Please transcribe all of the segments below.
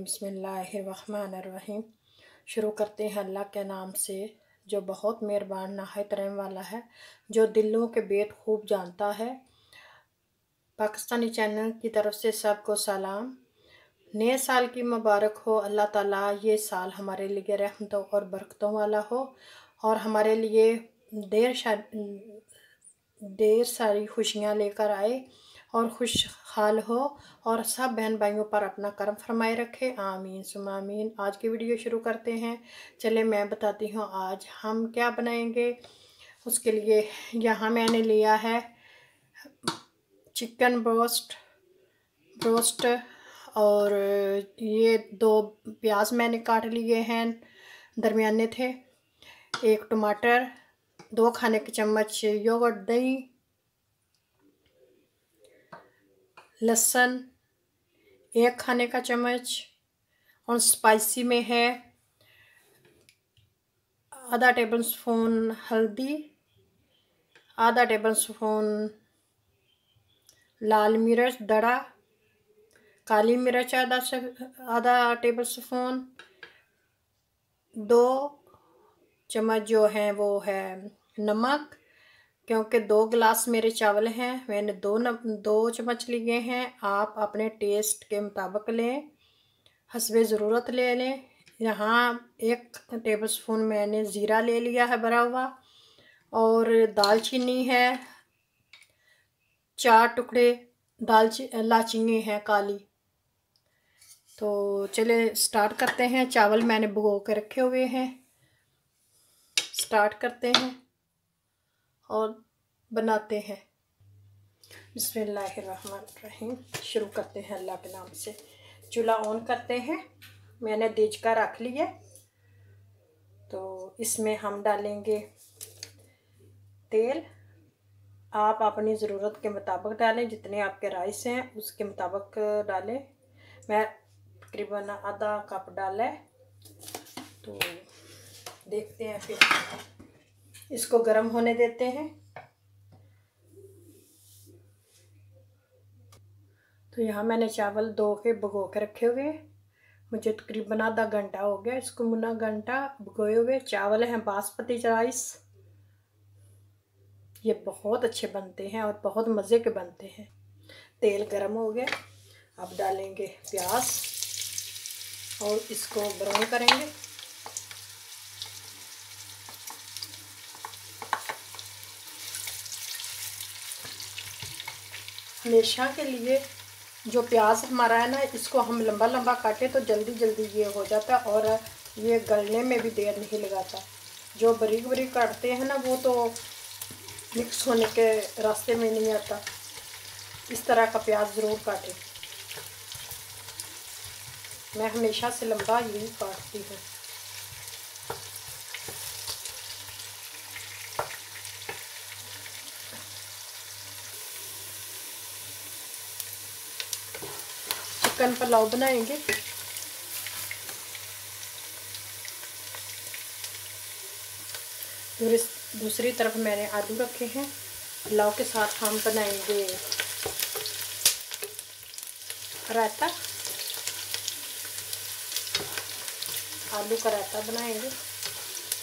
बिस्मिल्लाहिर्रहमानिर्रहीम। शुरू करते हैं अल्लाह के नाम से जो बहुत मेहरबान नहायत रहम वाला है, जो दिलों के बेत खूब जानता है। पाकिस्तानी चैनल की तरफ से सबको सलाम। नए साल की मुबारक हो। अल्लाह ताला ये साल हमारे लिए रहमतों और बरकतों वाला हो और हमारे लिए ढेर सारी खुशियाँ लेकर आए और खुशहाल हो और सब बहन भाइयों पर अपना करम फरमाए रखे। आमीन सुम आमीन। आज की वीडियो शुरू करते हैं। चले मैं बताती हूँ आज हम क्या बनाएंगे। उसके लिए यहाँ मैंने लिया है चिकन ब्रोस्ट और ये 2 प्याज मैंने काट लिए हैं, दरमियाने थे। 1 टमाटर, 2 खाने के चम्मच योगर्ट दही, लहसुन 1 खाने का चम्मच और स्पाइसी में है आधा टेबल स्पून हल्दी, आधा टेबल स्पून लाल मिर्च दड़ा, काली मिर्च आधा टेबल स्पून, 2 चम्मच जो है वो है नमक, क्योंकि 2 गिलास मेरे चावल हैं मैंने 2 चम्मच लिए हैं। आप अपने टेस्ट के मुताबिक लें, हस्बे ज़रूरत ले लें। यहाँ 1 टेबल स्पून मैंने ज़ीरा ले लिया है भरा हुआ और दालचीनी है, 4 टुकड़े लाचीनी है काली। तो चले स्टार्ट करते हैं। चावल मैंने भिगो के रखे हुए हैं। स्टार्ट करते हैं और बनाते हैं। बिस्मिल्लाहिर्रहमानिर्रहीम। शुरू करते हैं अल्लाह के नाम से। चूल्हा ऑन करते हैं। मैंने देचका रख लिया, तो इसमें हम डालेंगे तेल। आप अपनी ज़रूरत के मुताबिक डालें, जितने आपके राइस हैं उसके मुताबिक डालें। मैं तकरीबन आधा कप डाला है। तो देखते हैं, फिर इसको गर्म होने देते हैं। तो यहाँ मैंने चावल धो के भिगो के रखे हुए, मुझे तकरीबन आधा घंटा हो गया इसको, मुना घंटा भिगोए हुए चावल हैं बासमती राइस। ये बहुत अच्छे बनते हैं और बहुत मज़े के बनते हैं। तेल गरम हो गया, अब डालेंगे प्याज और इसको ब्राउन करेंगे। हमेशा के लिए जो प्याज हमारा है ना, इसको हम लंबा लंबा काटें तो जल्दी जल्दी ये हो जाता और ये गलने में भी देर नहीं लगाता। जो बारीक बारीक काटते हैं ना, वो तो मिक्स होने के रास्ते में नहीं आता। इस तरह का प्याज ज़रूर काटें। मैं हमेशा से लंबा यही काटती हूँ। चिकन पुलाव बनाएंगे। दूसरी तरफ मैंने आलू रखे हैं। पुलाव के साथ हम बनाएंगे रायता, आलू का रायता बनाएंगे।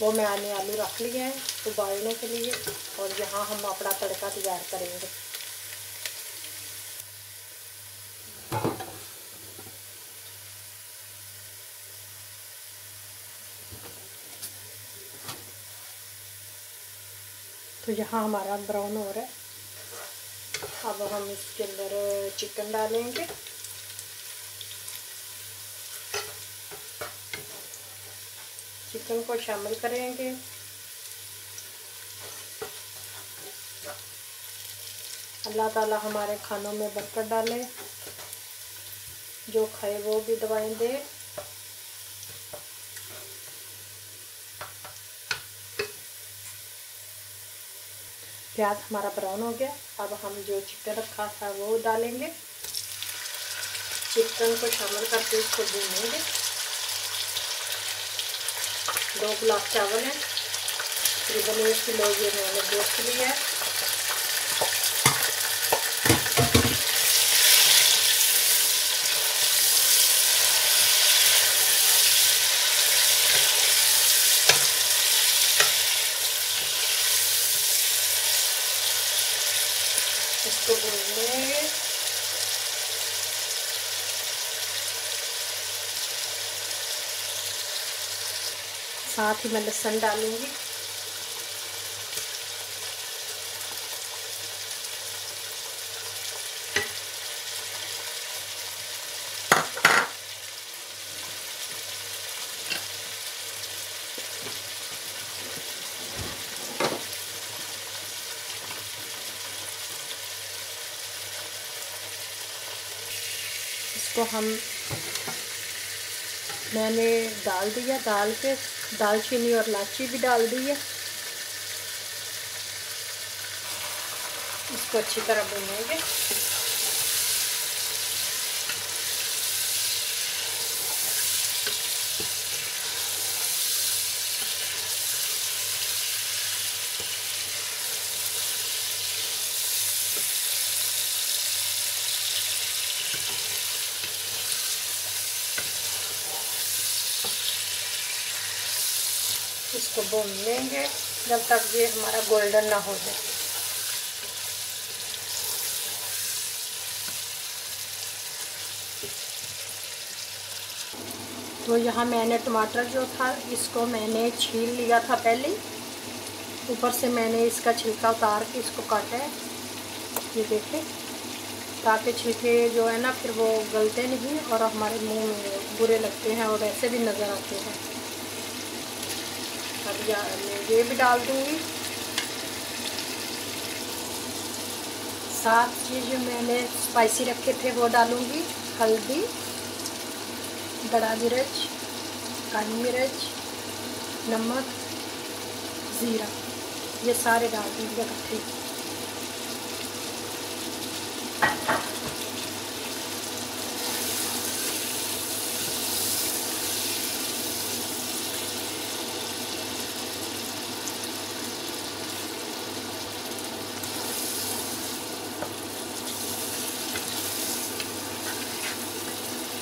वो मैंने आलू रख लिए हैं उबालने के लिए और यहाँ हम अपना तड़का तैयार करेंगे। तो यहाँ हमारा ब्राउन हो रहा है। अब हम इसके अंदर चिकन डालेंगे। चिकन को शामिल करेंगे। अल्लाह ताला हमारे खानों में बरकत डाले, जो खाए वो भी दवाएं दे। प्याज हमारा ब्राउन हो गया। अब हम जो चिकन रखा था वो डालेंगे। चिकन को शामिल करके इसको भूनेंगे। 2 गिलास चावल हैं, तकरीबन 1 किलो ये मैंने गोश्त लिया है। इसको भूनेंगे। साथ ही मैं लहसुन डालूंगी। इसको मैंने डाल दिया, डाल के दालचीनी और इलायची भी डाल दी है। इसको अच्छी तरह भूनेंगे। इसको भून लेंगे जब तक ये हमारा गोल्डन ना हो जाए। तो यहाँ मैंने टमाटर जो था इसको मैंने छील लिया था पहले, ऊपर से मैंने इसका छिलका उतार के इसको काटा है, ये देखें, ताकि छिलके जो है ना फिर वो गलते नहीं और हमारे मुंह में बुरे लगते हैं और ऐसे भी नज़र आते हैं। अब ये भी डाल दूँगी। साथ ये जो मैंने स्पाइसी रखे थे वो डालूँगी। हल्दी, बड़ा मिर्च, काली मिर्च, नमक, ज़ीरा, ये सारे डाल दीजिए इकट्ठे।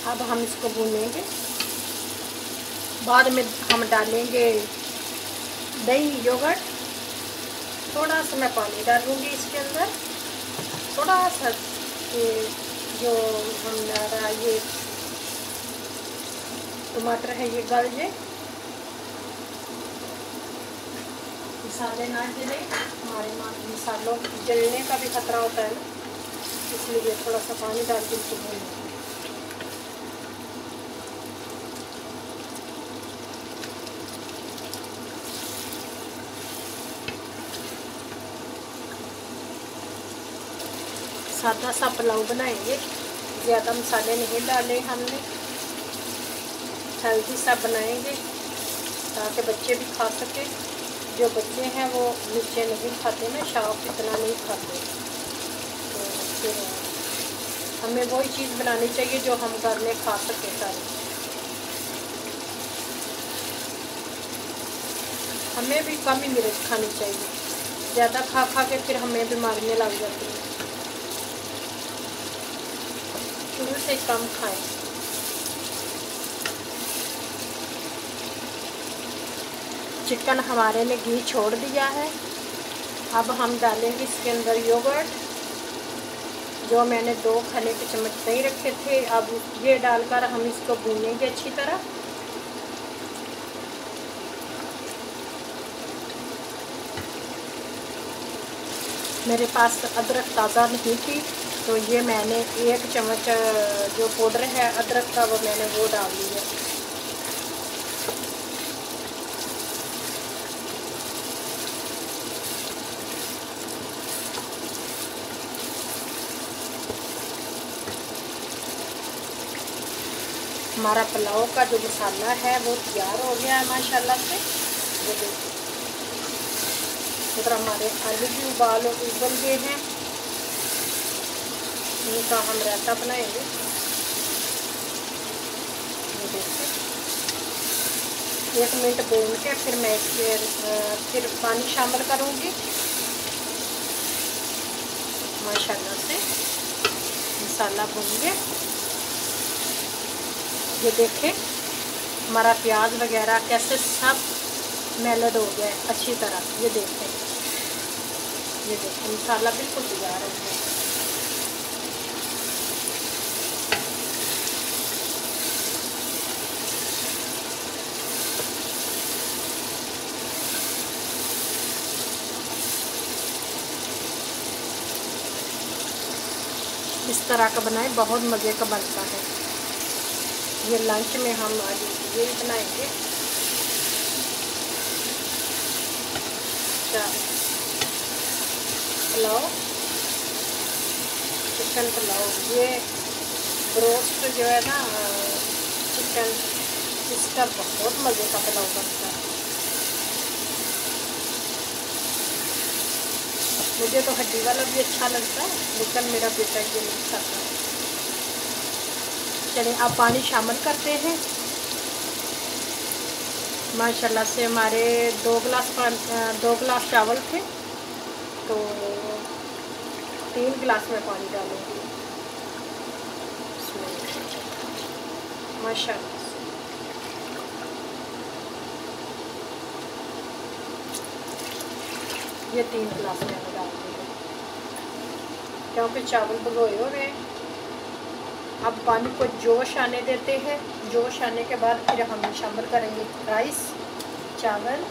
अब हम इसको भूनेंगे। बाद में हम डालेंगे दही, योगर्ट, थोड़ा सा मैं पानी डालूँगी इसके अंदर, थोड़ा सा जो हमारा ये टमाटर है ये गल जाए, मसाले ना जले, हमारे मसालों जलने का भी खतरा होता है ना, इसलिए थोड़ा सा पानी डाल के इसको भूनेंगे। सादा सा पुलाव बनाएंगे, ज़्यादा मसाले नहीं डाले हमने, हेल्दी सा बनाएंगे ताकि बच्चे भी खा सके। जो बच्चे हैं वो मिर्चें नहीं खाते ना, शौक इतना नहीं खाते, तो फिर हमें वही चीज़ बनानी चाहिए जो हम घर में खा सके सारे। हमें भी कम ही मिर्च खानी चाहिए, ज़्यादा खा खा के फिर हमें बीमारियाँ लग जाती हैं। शुरू से कम खाएं। चिकन हमारे ने घी छोड़ दिया है। अब हम डालेंगे इसके अंदर योगर्ट, जो मैंने 2 खाने के चम्मच दही रखे थे। अब ये डालकर हम इसको भूनेंगे अच्छी तरह। मेरे पास अदरक ताज़ा नहीं थी, तो ये मैंने 1 चम्मच जो पाउडर है अदरक का वो मैंने वो डाल दिया। हमारा पुलाव का जो मसाला है वो तैयार हो गया है माशाल्लाह से। ये देखिए, उधर हमारे आलू भी उबल गए हैं, इनका हम रायता बनाएंगे। ये देखिए, 1 मिनट भून के फिर मैं फिर पानी शामिल करूँगी। माशाल्लाह से मसाला भून गया। ये देखें हमारा प्याज वगैरह कैसे सब मेल्ट हो गया है अच्छी तरह। ये देखें मसाला बिल्कुल तैयार हो गया। इस तरह का बनाएं, बहुत मज़े का बनता है। ये लंच में हम आज यही बनाएंगे। पुलाव, चिकन पुलाव। ये ब्रोस्ट जो है ना चिकन, इसका बहुत मज़े का पुलाव बनता है। मुझे तो हड्डी वाला भी अच्छा लगता है, लेकिन मेरा बेटा ये नहीं खाता। चलिए अब पानी शामिल करते हैं। माशाल्लाह से हमारे 2 गिलास चावल थे, तो 3 गिलास में पानी डालूंगी। माशाल्लाह ये 3 गिलास मैंने डाल दिए, क्योंकि चावल भिगोए हुए हैं। अब पानी को जोश आने देते हैं। जोश आने के बाद फिर हम शामिल करेंगे राइस, चावल।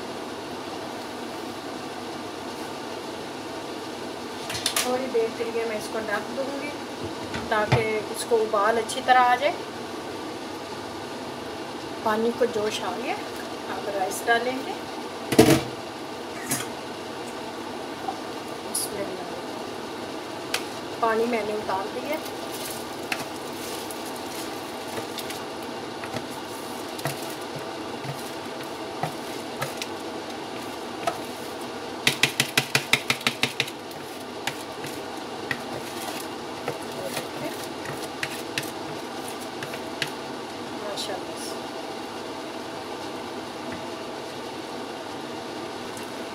थोड़ी देर के लिए मैं इसको ढक दूँगी ताकि इसको उबाल अच्छी तरह आ जाए। पानी को जोश आ गया, अब राइस डालेंगे। पानी मैंने उतार दिया।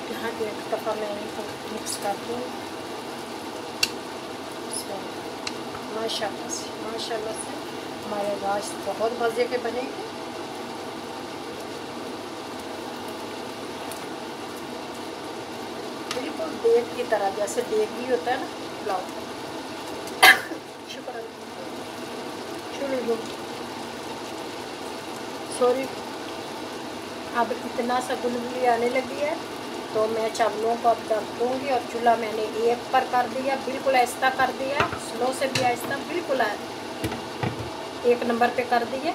यहाँ एक दफ़ा मैं इनको मिक्स कर दूँ। माशाल्लाह से हमारे राइस बहुत मज़े के बनेंगे। बिल्कुल देग की तरह, जैसे देगी होता है ना पुलाव। शुक्र सॉरी। अब इतना सा गुलगुली आने लगी है, तो मैं चावलों को अब ढक दूँगी। और चूल्हा मैंने 1 पर कर दिया, बिल्कुल आहिस्ता कर दिया, स्लो से भी आहिस्ता, बिल्कुल 1 नंबर पे कर दिए।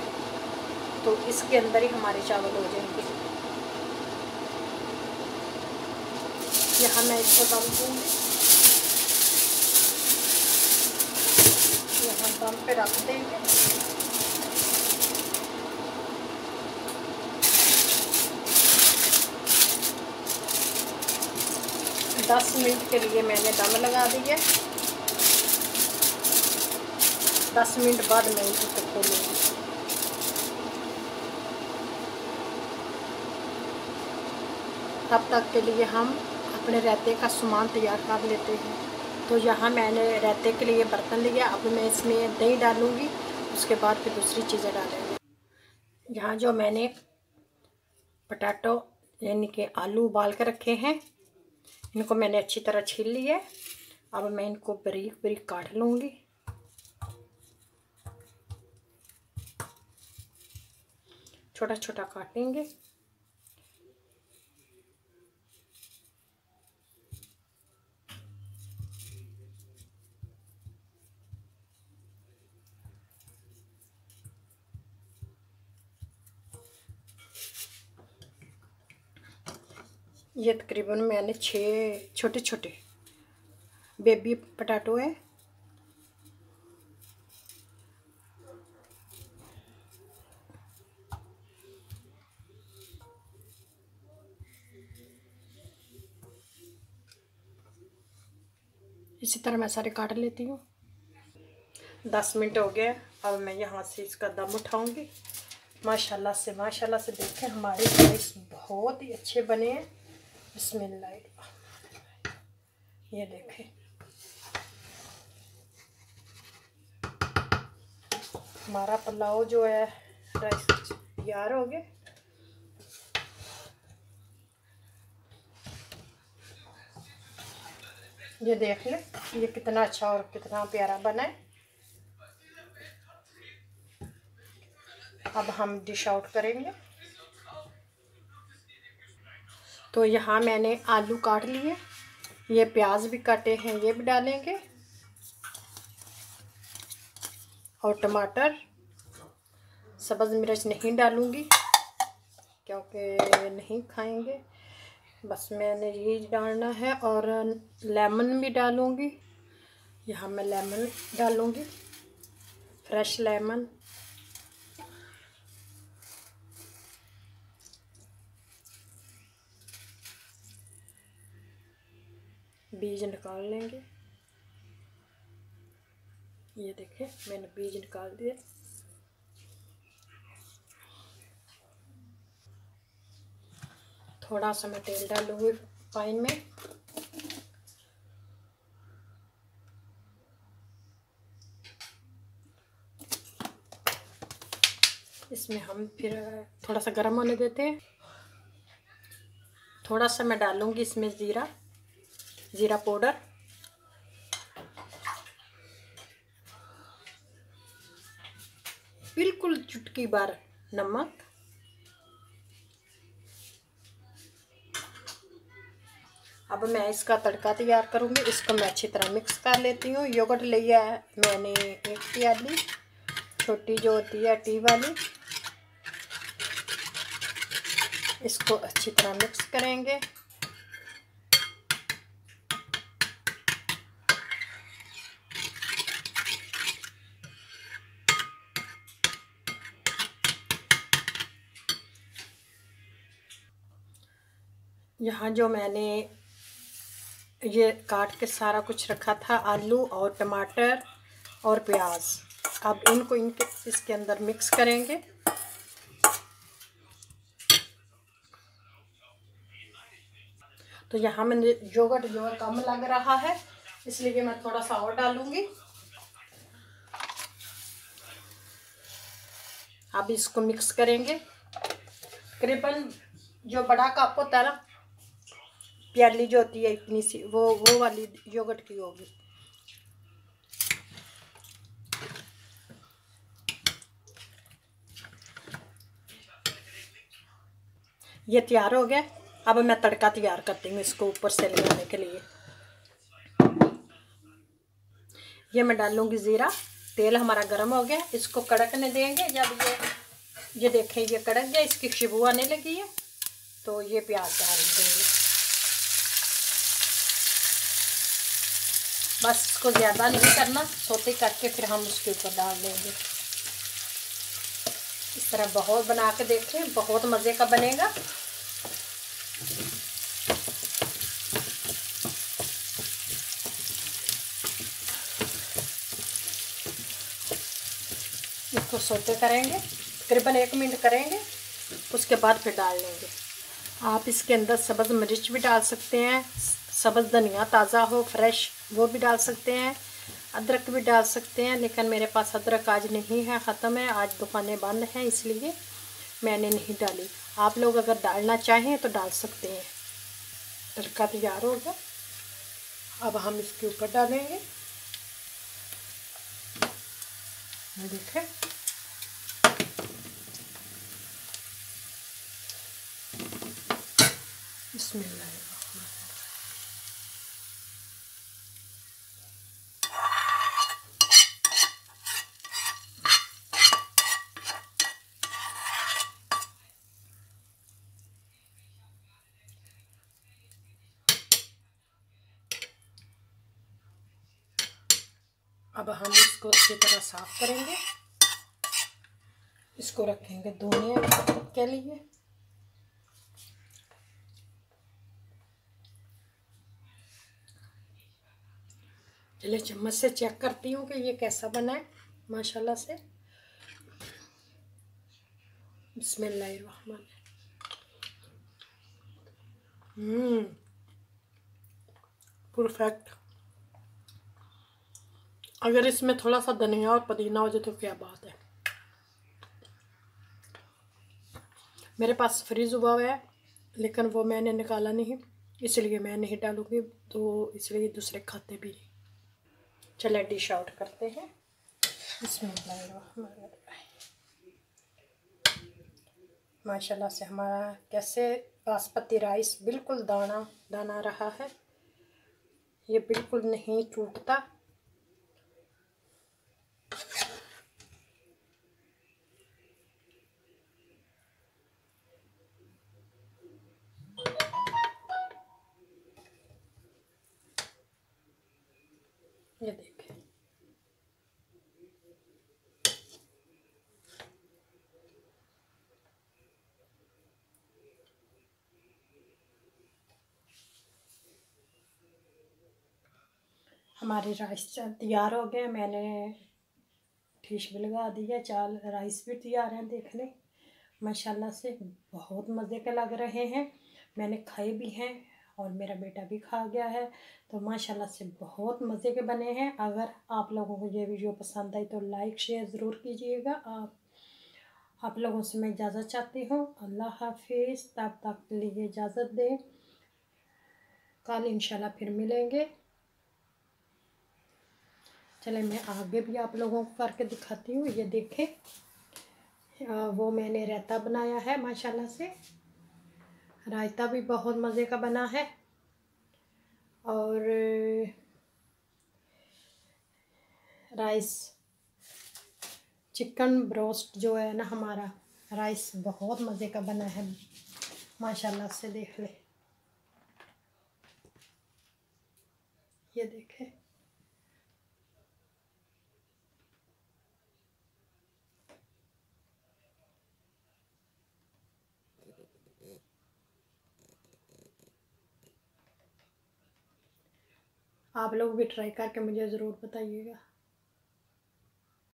तो इसके अंदर ही हमारे चावल हो जाएंगे। यहाँ मैं इसको दम दूँगी, यहाँ दम पे रख देंगे। दस मिनट के लिए मैंने दम लगा दिया। 10 मिनट बाद मैं इनको खोलूँगी। तब तक के लिए हम अपने रायते का सामान तैयार कर लेते हैं। तो यहाँ मैंने रायते के लिए बर्तन लिया। अब मैं इसमें दही डालूँगी, उसके बाद फिर दूसरी चीज़ें डालेंगे। यहाँ जो मैंने पोटैटो यानी कि आलू उबाल कर रखे हैं, इनको मैंने अच्छी तरह छील लिया है। अब मैं इनको बारीक बारीक काट लूँगी। छोटा छोटा काटेंगे। ये तकरीबन मैंने 6 छोटे छोटे बेबी पोटैटो है। इसी तरह मैं सारे काट लेती हूँ। 10 मिनट हो गए। अब मैं यहाँ से इसका दम उठाऊंगी। माशाल्लाह से देखें हमारे राइस बहुत ही अच्छे बने हैं। बिस्मिल्लाह, ये देखें हमारा पुलाव जो है राइस तैयार हो गए। ये देख ले, ये कितना अच्छा और कितना प्यारा बना है। अब हम डिश आउट करेंगे। तो यहाँ मैंने आलू काट लिए, ये प्याज भी काटे हैं, ये भी डालेंगे। और टमाटर। सब्ज़ मिर्च नहीं डालूँगी क्योंकि नहीं खाएंगे, बस मैंने ये डालना है। और लेमन भी डालूँगी, यहाँ मैं लेमन डालूँगी, फ्रेश लेमन। बीज निकाल लेंगे, ये देखें मैंने बीज निकाल दिए। थोड़ा सा मैं तेल डालूँगी पैन में। इसमें हम फिर थोड़ा सा गर्म होने देते हैं। थोड़ा सा मैं डालूँगी इसमें जीरा पाउडर। बिल्कुल चुटकी भर नमक। अब मैं इसका तड़का तैयार करूँगी। इसको मैं अच्छी तरह मिक्स कर लेती हूँ। योगर्ट लिया है मैंने 1 प्याली, छोटी जो होती है टी वाली। इसको अच्छी तरह मिक्स करेंगे। यहाँ जो मैंने ये काट के सारा कुछ रखा था, आलू और टमाटर और प्याज, अब इनको इसके अंदर मिक्स करेंगे। तो यहाँ मैंने योगर्ट जो है कम लग रहा है, इसलिए मैं थोड़ा सा और डालूंगी। अब इसको मिक्स करेंगे। तकरीबन जो बड़ा कप होता है ना, प्याली जो होती है इतनी सी, वो वाली योगर्ट की होगी। ये तैयार हो गया। अब मैं तड़का तैयार करती हूँ इसको ऊपर से लगाने के लिए। ये मैं डालूंगी ज़ीरा। तेल हमारा गर्म हो गया, इसको कड़कने देंगे। जब ये देखें ये कड़क गया, इसकी खुशबू आने लगी है, तो ये प्याज डाल देंगे। बस इसको ज़्यादा नहीं करना, सोते करके फिर हम उसके ऊपर डाल देंगे। इस तरह बहुत बना के देखें, बहुत मज़े का बनेगा। इसको सोते करेंगे, तकरीबन 1 मिनट करेंगे, उसके बाद फिर डाल लेंगे। आप इसके अंदर सब्ज़ मिर्च भी डाल सकते हैं, सब्ज़ धनिया ताज़ा हो फ्रेश वो भी डाल सकते हैं, अदरक भी डाल सकते हैं। लेकिन मेरे पास अदरक आज नहीं है, ख़त्म है, आज दुकानें बंद हैं, इसलिए मैंने नहीं डाली। आप लोग अगर डालना चाहें तो डाल सकते हैं। तड़का तैयार हो गया, अब हम इसके ऊपर डालेंगे। देखें बिस्मिल्लाह। अब हम इसको अच्छी तरह साफ करेंगे, इसको रखेंगे धोने के लिए। चलिए चम्मच से चेक करती हूँ कि ये कैसा बना है माशाल्लाह से। बिस्मिल्लाहिर्रहमान। परफेक्ट। अगर इसमें थोड़ा सा धनिया और पुदीना हो जाए तो क्या बात है। मेरे पास फ्रीज हुआ हुआ है, लेकिन वो मैंने निकाला नहीं, इसलिए मैं नहीं डालूँगी, तो इसलिए दूसरे खाते भी नहीं। चलें डिश आउट करते हैं। बिस्मिल्लाहिर्रहमानिर्रहीम। माशाल्लाह से हमारा कैसे बासमती राइस बिल्कुल दाना दाना रहा है, ये बिल्कुल नहीं टूटता। ये देखें, हमारे राइस तैयार हो गए। मैंने डिश भी लगा दी है, चाल राइस भी तैयार हैं। देख लें, माशाल्लाह से बहुत मज़े के लग रहे हैं। मैंने खाए भी हैं और मेरा बेटा भी खा गया है। तो माशाल्लाह से बहुत मज़े के बने हैं। अगर आप लोगों को ये वीडियो पसंद आई तो लाइक शेयर ज़रूर कीजिएगा। आप लोगों से मैं इजाज़त चाहती हूँ। अल्लाह हाफिज़। तब तक के लिए इजाज़त दें, कल इंशाल्लाह फिर मिलेंगे। चले मैं आगे भी आप लोगों को करके दिखाती हूँ। ये देखें, वो मैंने रायता बनाया है। माशाल्लाह से रायता भी बहुत मज़े का बना है। और राइस चिकन ब्रोस्ट जो है ना, हमारा राइस बहुत मज़े का बना है। माशाल्लाह से देख ले, ये देखें। आप लोग भी ट्राई करके मुझे ज़रूर बताइएगा।